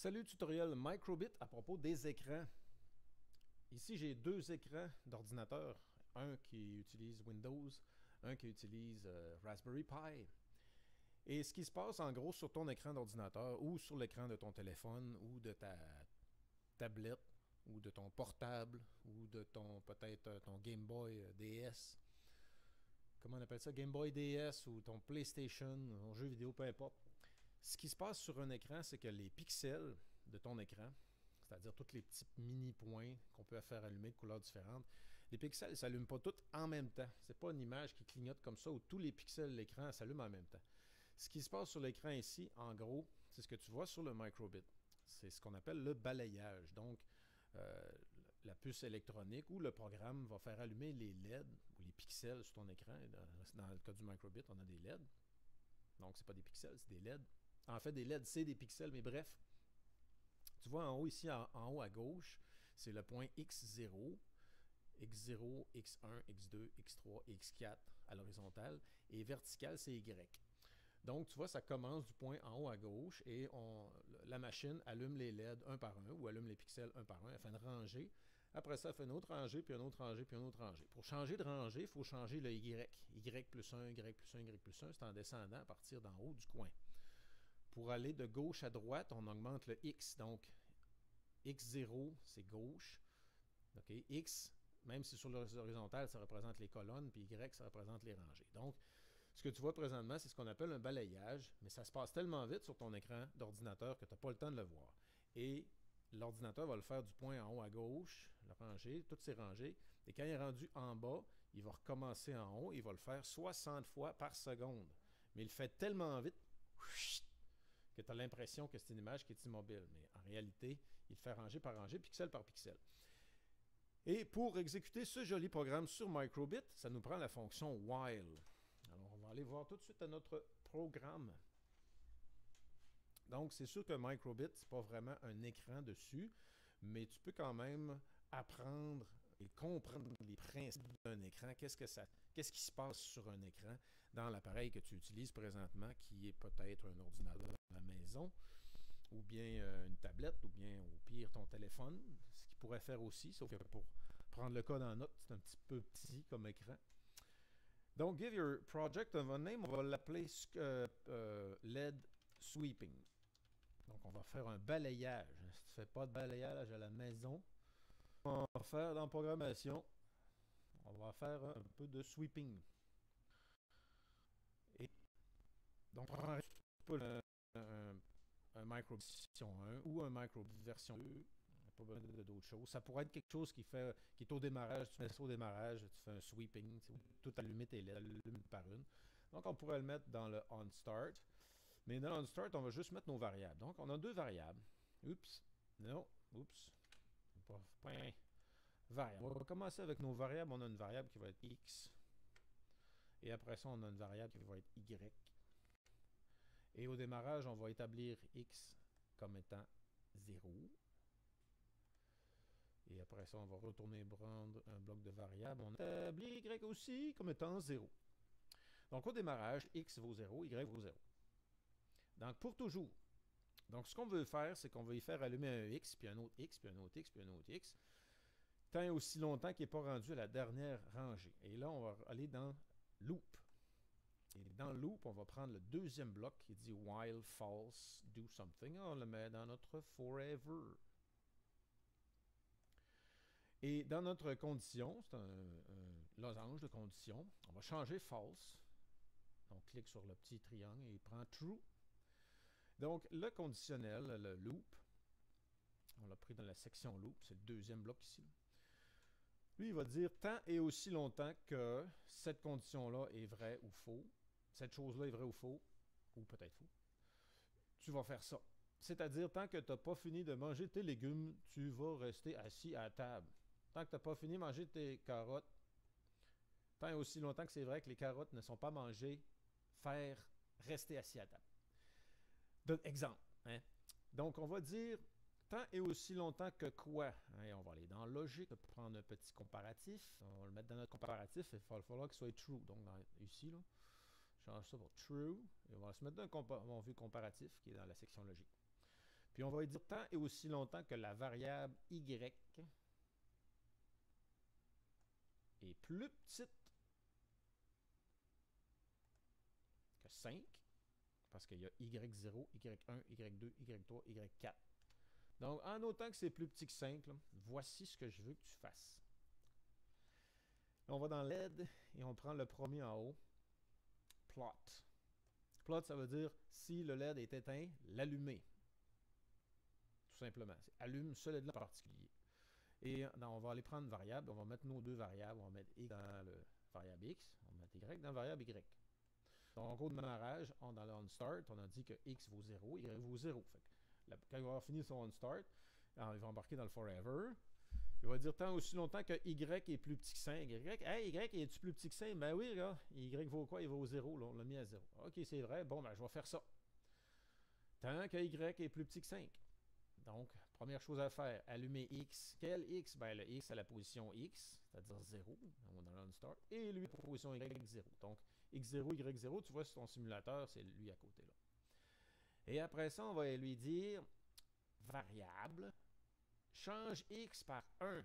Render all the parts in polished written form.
Salut, tutoriel Microbit à propos des écrans. Ici, j'ai deux écrans d'ordinateur, un qui utilise Windows, un qui utilise Raspberry Pi. Et ce qui se passe en gros sur ton écran d'ordinateur ou sur l'écran de ton téléphone ou de ta tablette ou de ton portable ou de ton peut-être ton Game Boy DS. Comment on appelle ça? Game Boy DS ou ton PlayStation, ton jeu vidéo, peu importe. Ce qui se passe sur un écran, c'est que les pixels de ton écran, c'est-à-dire tous les petits mini-points qu'on peut faire allumer de couleurs différentes, les pixels ne s'allument pas tous en même temps. Ce n'est pas une image qui clignote comme ça où tous les pixels de l'écran s'allument en même temps. Ce qui se passe sur l'écran ici, en gros, c'est ce que tu vois sur le Microbit. C'est ce qu'on appelle le balayage. Donc, la puce électronique ou le programme va faire allumer les LED ou les pixels sur ton écran. Dans le cas du Microbit, on a des LED. Donc, ce n'est pas des pixels, c'est des LED. En fait, des LED, c'est des pixels, mais bref. Tu vois en haut ici, en haut à gauche, c'est le point X0, X0, X1, X2, X3, X4 à l'horizontale. Et vertical, c'est Y. Donc, tu vois, ça commence du point en haut à gauche et la machine allume les LED un par un ou allume les pixels un par un. Elle fait une rangée. Après ça, elle fait une autre rangée, puis une autre rangée, puis une autre rangée. Pour changer de rangée, il faut changer le Y. Y plus 1, Y plus 1, Y plus 1, c'est en descendant à partir d'en haut du coin. Pour aller de gauche à droite, on augmente le X. Donc, X0, c'est gauche. Okay. X, même si sur l'horizontale, ça représente les colonnes, puis Y, ça représente les rangées. Donc, ce que tu vois présentement, c'est ce qu'on appelle un balayage, mais ça se passe tellement vite sur ton écran d'ordinateur que tu n'as pas le temps de le voir. Et l'ordinateur va le faire du point en haut à gauche, la rangée, toutes ces rangées, et quand il est rendu en bas, il va recommencer en haut, il va le faire 60 fois par seconde. Mais il le fait tellement vite que tu as l'impression que c'est une image qui est immobile. Mais en réalité, il fait rangée par rangée, pixel par pixel. Et pour exécuter ce joli programme sur Microbit, ça nous prend la fonction while. Alors, on va aller voir tout de suite à notre programme. Donc, c'est sûr que Microbit, ce n'est pas vraiment un écran dessus, mais tu peux quand même apprendre et comprendre les principes d'un écran. Qu'est-ce qui se passe sur un écran dans l'appareil que tu utilises présentement, qui est peut-être un ordinateur à la maison, ou bien une tablette, ou bien au pire ton téléphone, ce qu'il pourrait faire aussi, sauf que pour prendre le code en note, c'est un petit peu petit comme écran. Donc, give your project a name, on va l'appeler LED Sweeping. Donc, on va faire un balayage. Si tu ne fais pas de balayage à la maison, on va faire dans la programmation, on va faire un peu de sweeping. Et donc, on va pas un micro version 1 ou un micro version 2. Pas besoin d'autres choses. Ça pourrait être quelque chose qui est au démarrage. Tu mets ça au démarrage, tu fais un sweeping, tout allumé tes LED, allume par une. Donc, on pourrait le mettre dans le on start. Mais dans le on start, on va juste mettre nos variables. Donc, on a deux variables. Oups. Non. Oups. Pas variable. On va commencer avec nos variables. On a une variable qui va être X. Et après ça, on a une variable qui va être Y. Et au démarrage, on va établir X comme étant 0. Et après ça, on va retourner prendre un bloc de variables. On établit Y aussi comme étant 0. Donc, au démarrage, X vaut 0, Y vaut 0. Donc, pour toujours. Donc, ce qu'on veut faire, c'est qu'on veut y faire allumer un X, puis un autre X, puis un autre X, puis un autre X, tant et aussi longtemps qu'il n'est pas rendu à la dernière rangée. Et là, on va aller dans Loop. Et dans Loop, on va prendre le deuxième bloc qui dit While false, do something. On le met dans notre Forever. Et dans notre condition, c'est un losange de condition, on va changer false. On clique sur le petit triangle et il prend true. Donc, le conditionnel, le loop, on l'a pris dans la section loop, c'est le deuxième bloc ici. Lui, il va dire tant et aussi longtemps que cette condition-là est vraie ou faux, cette chose-là est vraie ou faux, ou peut-être faux, tu vas faire ça. C'est-à-dire, tant que tu n'as pas fini de manger tes légumes, tu vas rester assis à la table. Tant que tu n'as pas fini de manger tes carottes, tant et aussi longtemps que c'est vrai que les carottes ne sont pas mangées, faire rester assis à table. Exemple. Hein? Donc, on va dire tant et aussi longtemps que quoi? Hein? On va aller dans logique, prendre un petit comparatif. On va le mettre dans notre comparatif. Il va falloir qu'il soit true. Donc, ici, là, je change ça pour true. Et on va se mettre dans mon vue comparatif qui est dans la section logique. Puis on va dire tant et aussi longtemps que la variable y est plus petite que 5, parce qu'il y a y0, y1, y2, y3, y4. Donc, en autant que c'est plus petit que 5, là, voici ce que je veux que tu fasses. On va dans LED et on prend le premier en haut, plot. Plot, ça veut dire si le LED est éteint, l'allumer. Tout simplement. Allume ce LED-là en particulier. Et on va aller prendre une variable, on va mettre nos deux variables, on va mettre X dans le variable X, on va mettre Y dans le variable Y. Donc, au démarrage, dans le onStart, on a dit que X vaut 0, Y vaut 0. Fait que quand il va avoir fini son onStart, il va embarquer dans le forever. Il va dire tant aussi longtemps que Y est plus petit que 5. Hey, Y est-tu plus petit que 5? Ben oui, là. Y vaut quoi? Il vaut 0. Là. On l'a mis à 0. OK, c'est vrai. Bon, ben je vais faire ça. Tant que Y est plus petit que 5. Donc, première chose à faire, allumer X. Quel X? Ben le X à la position X, c'est-à-dire 0. On va dans l'onStart. Et lui, pour position Y, 0. Donc, X0, Y0, tu vois sur ton simulateur, c'est lui à côté là. Et après ça, on va lui dire variable, change X par 1.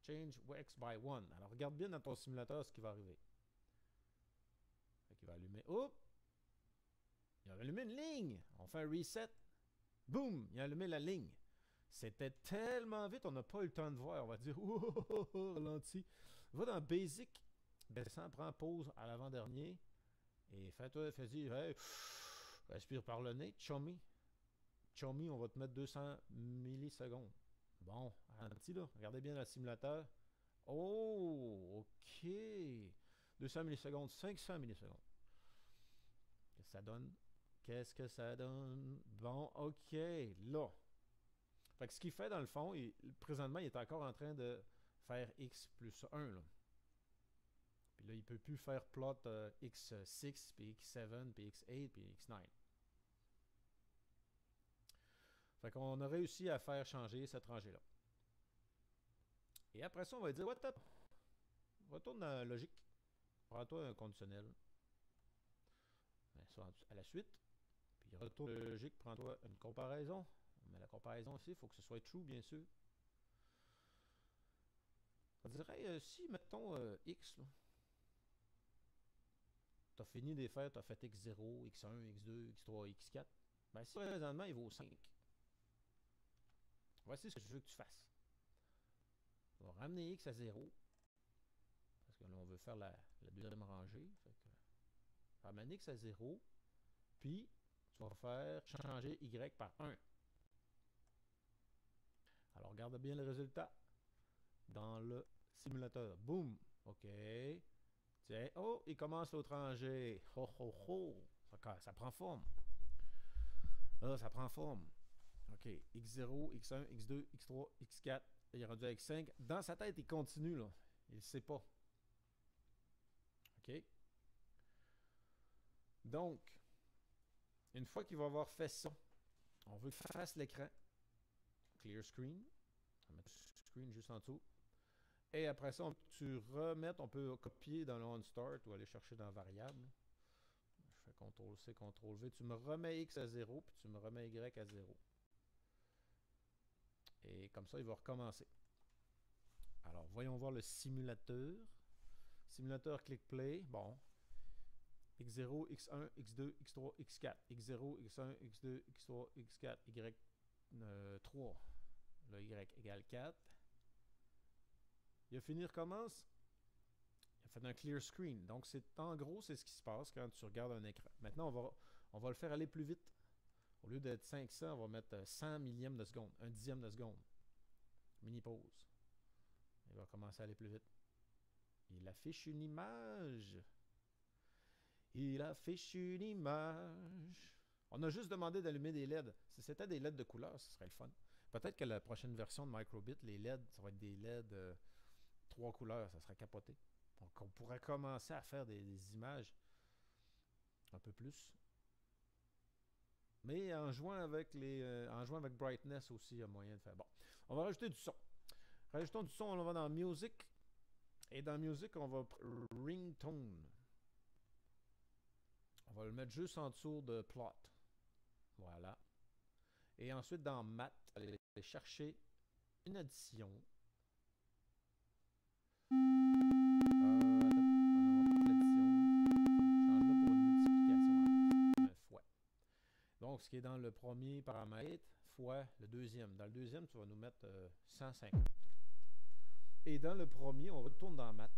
Change X by 1. Alors, regarde bien dans ton simulateur ce qui va arriver. Fait qu'il va allumer. Oups! Il a allumé une ligne. On fait un reset. Boum! Il a allumé la ligne. C'était tellement vite, on n'a pas eu le temps de voir. On va dire, oh, ralenti. Va dans Basic, descends, prends pause à l'avant-dernier. Et fais-y, hey, respire par le nez, chummy. Chummy, on va te mettre 200 millisecondes. Bon, ralenti là, regardez bien dans le simulateur. Oh, ok. 200 millisecondes, 500 millisecondes. Qu'est-ce que ça donne? Qu'est-ce que ça donne? Bon, ok, là. Fait que ce qu'il fait dans le fond, présentement, il est encore en train de faire x plus 1. Là. Puis là, il ne peut plus faire plot x6, puis x7, puis x8, puis x9. Fait qu'on a réussi à faire changer cette rangée-là. Et après ça, on va dire, what up? Retourne dans la logique. Prends-toi un conditionnel. Ça à la suite. Puis retourne dans la logique, prends-toi une comparaison. Mais la comparaison ici, il faut que ce soit true, bien sûr. On dirait, si, mettons, X, tu as fini de les faire, tu as fait X0, X1, X2, X3, X4. Ben, si présentement, il vaut 5. Voici ce que je veux que tu fasses. On va ramener X à 0. Parce que là, on veut faire la deuxième rangée. Fait que, ramener X à 0. Puis, tu vas faire changer Y par 1. Alors, regarde bien le résultat dans le simulateur. Boum! OK. Tiens, oh, il commence l'autre rangée. Ho, ho, ho. Ça prend forme. Là, ça prend forme. OK. X0, X1, X2, X3, X4. Il est rendu avec 5. Dans sa tête, il continue, là. Il ne sait pas. OK. Donc, une fois qu'il va avoir fait ça, on veut qu'il fasse l'écran. Clear screen. On va mettre screen juste en dessous. Et après ça, tu remettes, on peut copier dans le onStart ou aller chercher dans variable. Je fais CTRL-C, CTRL-V. Tu me remets X à 0, puis tu me remets Y à 0. Et comme ça, il va recommencer. Alors, voyons voir le simulateur. Simulateur click play. Bon. X0, X1, X2, X3, X4. X0, X1, X2, X3, X4, Y3. Là, Y égale 4. Il a fini, recommence. Il a fait un clear screen. Donc, en gros, c'est ce qui se passe quand tu regardes un écran. Maintenant, on va le faire aller plus vite. Au lieu d'être 500, on va mettre 100 millièmes de seconde, 1 dixième de seconde. Mini pause. Il va commencer à aller plus vite. Il affiche une image. Il affiche une image. On a juste demandé d'allumer des LED. Si c'était des LED de couleur, ce serait le fun. Peut-être que la prochaine version de Microbit, les LED, ça va être des LED 3 couleurs. Ça serait capoté. Donc, on pourrait commencer à faire des images un peu plus. Mais en jouant avec Brightness aussi, il y a moyen de faire. Bon, on va rajouter du son. Rajoutons du son, on va dans Music. Et dans Music, on va Ringtone. On va le mettre juste en dessous de Plot. Voilà. Et ensuite, dans Math, aller chercher une addition. Donc, ce qui est dans le premier paramètre fois le deuxième. Dans le deuxième, tu vas nous mettre 150. Et dans le premier, on retourne dans Math.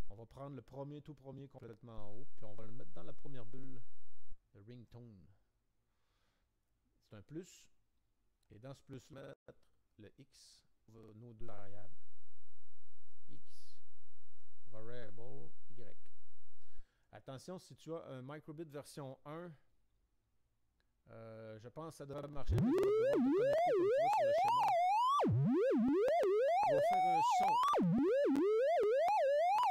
On va prendre le tout premier complètement en haut, puis on va le mettre dans la première bulle de ringtone. C'est un plus. Et dans ce plus-là, le X, nos deux variables. X, variable Y. Attention, si tu as un microbit version 1, je pense que ça devrait marcher, mais tu vas devoir te connecter comme tu vois sur le schéma. On va faire un son.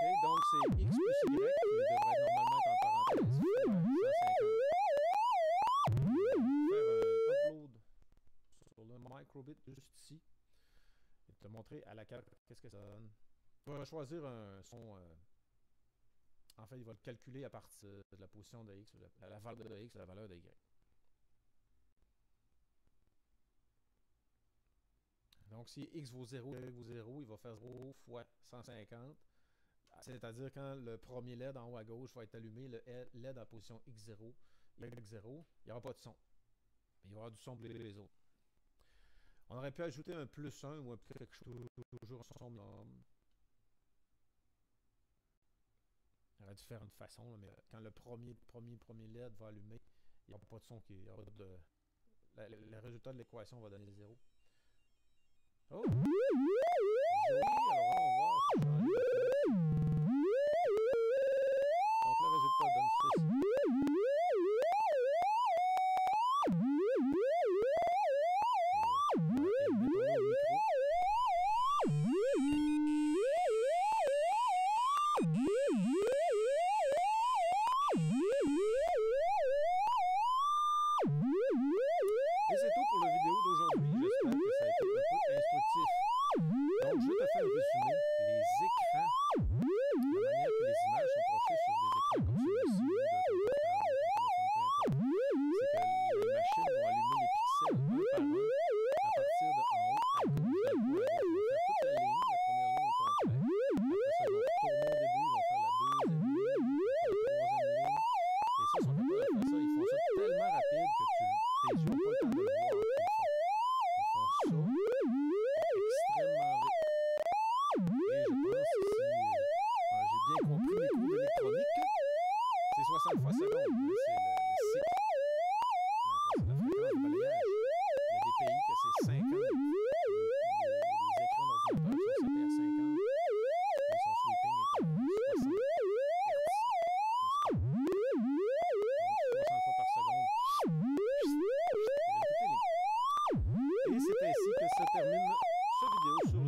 OK, donc c'est X plus Y, qui devrait normalement être en parenthèse, fois 150. On va faire un upload sur le microbit juste ici. Et te montrer à la carte qu'est-ce que ça donne. On va choisir un son. En fait, il va le calculer à partir de la position de X, la valeur de X et la valeur de Y. Donc, si X vaut 0, Y vaut 0, il va faire 0 fois 150. C'est-à-dire quand le premier LED en haut à gauche va être allumé, le LED en position X0, Y0, il n'y aura pas de son. Il y aura du son pour les autres. On aurait pu ajouter un plus 1 ou un plus quelque chose, toujours un son minimum. On aurait dû faire une façon, là, mais quand le premier LED va allumer, il n'y aura pas de son. Le résultat de l'équation va donner 0. Oh! Joli! Alors on va voir si je change de donc le résultat donne ceci. Et c'est tout pour la vidéo d'aujourd'hui. J'espère que ça a été un peu instructif. Donc, je te fais un résumé. Les écrans, la manière que les images sont projetées sur des écrans comme celui-ci, ou de ton portable, ou de ton téléphone, peu importe, c'est que les machines vont allumer les pixels un par un à partir de en haut à gauche, d'un coup à gauche. Ils vont faire toute la ligne, la première ligne au complet. Après ça, ils vont retourner au début, ils vont faire la deuxième ligne, ils vont faire la troisième ligne. Et ça, ils sont capables de faire ça. Ils font ça tellement rapide que tes yeux n'ont pas le temps de le voir. Ils font ça extrêmement vite. Et je pense que si j'ai bien compris les cours d'électronique, c'est 60 fois seconde. C'est le cycle. C'est la fréquence de balayage. Il y a des pays que c'est 50. Les écrans d'ordinateur sont setés à 50. Et son sweeping est à 60 Hz. Donc 60 fois par seconde. Et c'est ainsi que se termine cette vidéo sur